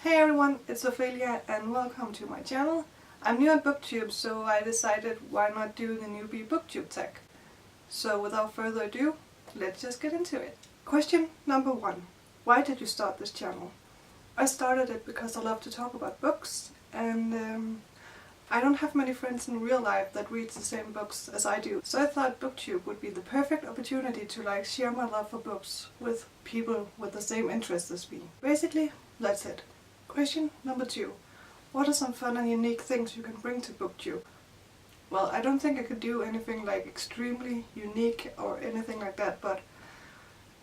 Hey everyone, it's Ophelia and welcome to my channel. I'm new at Booktube, so I decided why not do the newbie Booktube tag. So without further ado, let's just get into it. Question number 1. Why did you start this channel? I started it because I love to talk about books, and I don't have many friends in real life that read the same books as I do. So I thought Booktube would be the perfect opportunity to share my love for books with people with the same interests as me. Basically, that's it. Question number 2. What are some fun and unique things you can bring to Booktube? Well, I don't think I could do anything extremely unique or anything like that, but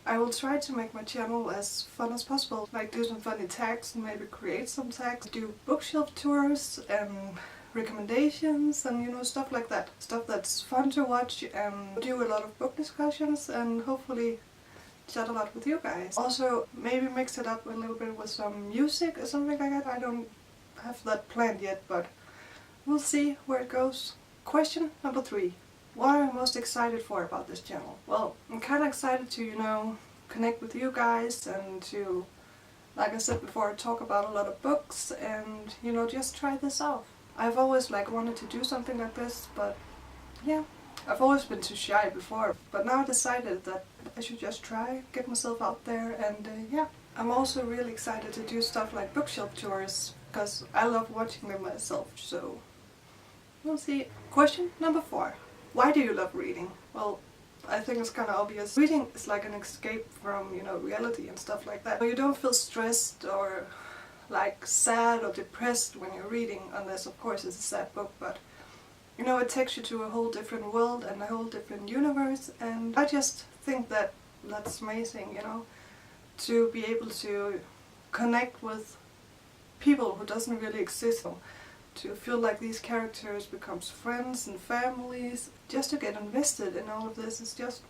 I will try to make my channel as fun as possible. Do some funny tags and maybe create some tags, do bookshelf tours and recommendations and stuff like that. Stuff that's fun to watch, and do a lot of book discussions and hopefully chat a lot with you guys. Also, maybe mix it up a little bit with some music or something like that. I don't have that planned yet, but we'll see where it goes. Question number 3. What am I most excited for about this channel? Well, I'm kind of excited to, connect with you guys and to, like I said before, talk about a lot of books and, just try this out. I've always wanted to do something like this, but yeah. I've always been too shy before, but now I decided that I should just try, get myself out there, and yeah. I'm also really excited to do stuff like bookshelf tours, because I love watching them myself, so we'll see. Question number 4. Why do you love reading? Well, I think it's kind of obvious. Reading is like an escape from, reality and stuff like that. You don't feel stressed or sad or depressed when you're reading, unless of course it's a sad book, but it takes you to a whole different world and a whole different universe, and I just think that that's amazing, to be able to connect with people who doesn't really exist, to feel like these characters becomes friends and families. Just to get invested in all of this is just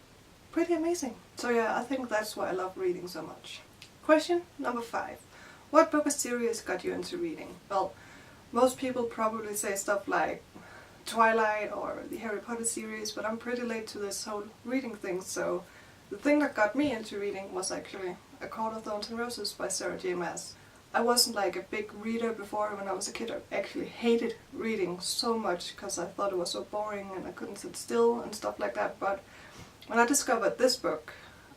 pretty amazing. So yeah, I think that's why I love reading so much. Question number 5. What book or series got you into reading? Well, most people probably say stuff like Twilight or the Harry Potter series, but I'm pretty late to this whole reading thing, so the thing that got me into reading was actually A Court of Thorns and Roses by Sarah J. Maas. I wasn't a big reader before. When I was a kid, I actually hated reading so much because I thought it was so boring and I couldn't sit still and stuff like that, but when I discovered this book,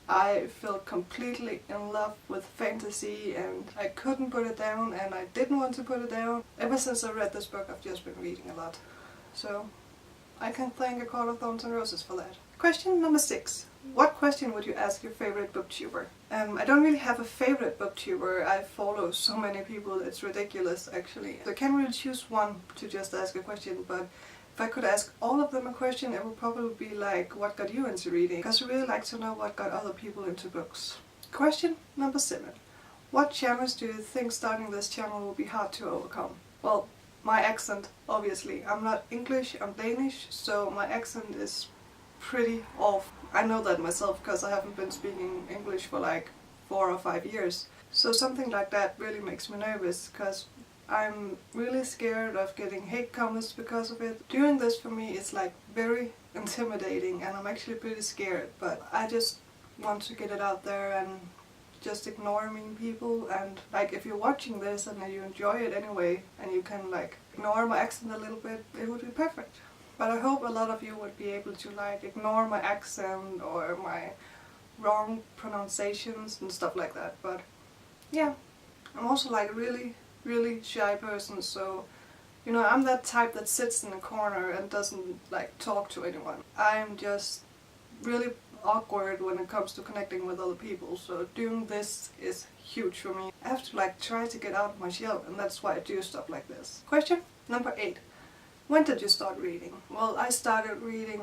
I felt completely in love with fantasy and I couldn't put it down, and I didn't want to put it down. Ever since I read this book, I've just been reading a lot. So I can thank A Court of Thorns and Roses for that. Question number 6. What question would you ask your favorite booktuber? I don't really have a favorite booktuber. I follow so many people, it's ridiculous actually. So I can't really choose one to just ask a question, but if I could ask all of them a question, it would probably be what got you into reading? Because I really like to know what got other people into books. Question number 7. What challenges do you think starting this channel will be hard to overcome? Well, my accent, obviously. I'm not English, I'm Danish, so my accent is pretty off. I know that myself because I haven't been speaking English for 4 or 5 years. So something like that really makes me nervous, because I'm really scared of getting hate comments because of it. Doing this for me is very intimidating, and I'm actually pretty scared, but I just want to get it out there and just ignore mean people, and if you're watching this and you enjoy it anyway and you can ignore my accent a little bit, it would be perfect. But I hope a lot of you would be able to ignore my accent or my wrong pronunciations and stuff like that. But yeah, I'm also a really shy person, so I'm that type that sits in a corner and doesn't talk to anyone. I'm just really awkward when it comes to connecting with other people, so doing this is huge for me. I have to try to get out of my shell, and that's why I do stuff like this. Question number 8. When did you start reading? Well, I started reading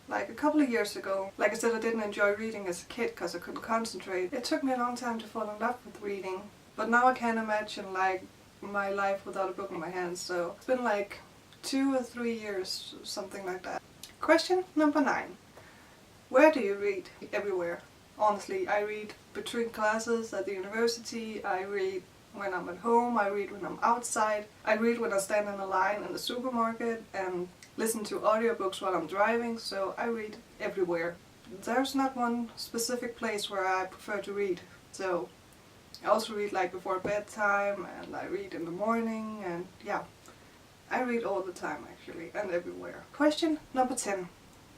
a couple of years ago. Like I said, I didn't enjoy reading as a kid because I couldn't concentrate. It took me a long time to fall in love with reading, but now I can't imagine my life without a book in my hands, so it's been 2 or 3 years, something like that. Question number 9. Where do you read? Everywhere. Honestly, I read between classes at the university, I read when I'm at home, I read when I'm outside, I read when I stand in a line in the supermarket, and listen to audiobooks while I'm driving, so I read everywhere. There's not one specific place where I prefer to read, so I also read like before bedtime, and I read in the morning, and yeah. I read all the time actually, and everywhere. Question number 10.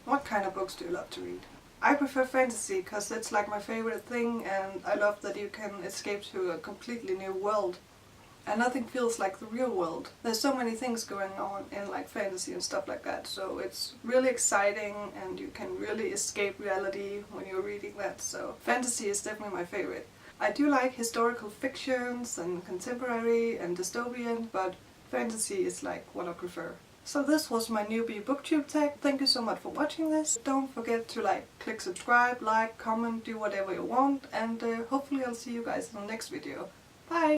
What kind of books do you love to read? I prefer fantasy because it's like my favorite thing, and I love that you can escape to a completely new world. And nothing feels like the real world. There's so many things going on in like fantasy and stuff like that, so it's really exciting and you can really escape reality when you're reading that, so fantasy is definitely my favorite. I do like historical fictions and contemporary and dystopian, but fantasy is like what I prefer. So this was my newbie booktube tag. Thank you so much for watching this. Don't forget to click subscribe, comment, do whatever you want, and hopefully I'll see you guys in the next video. Bye!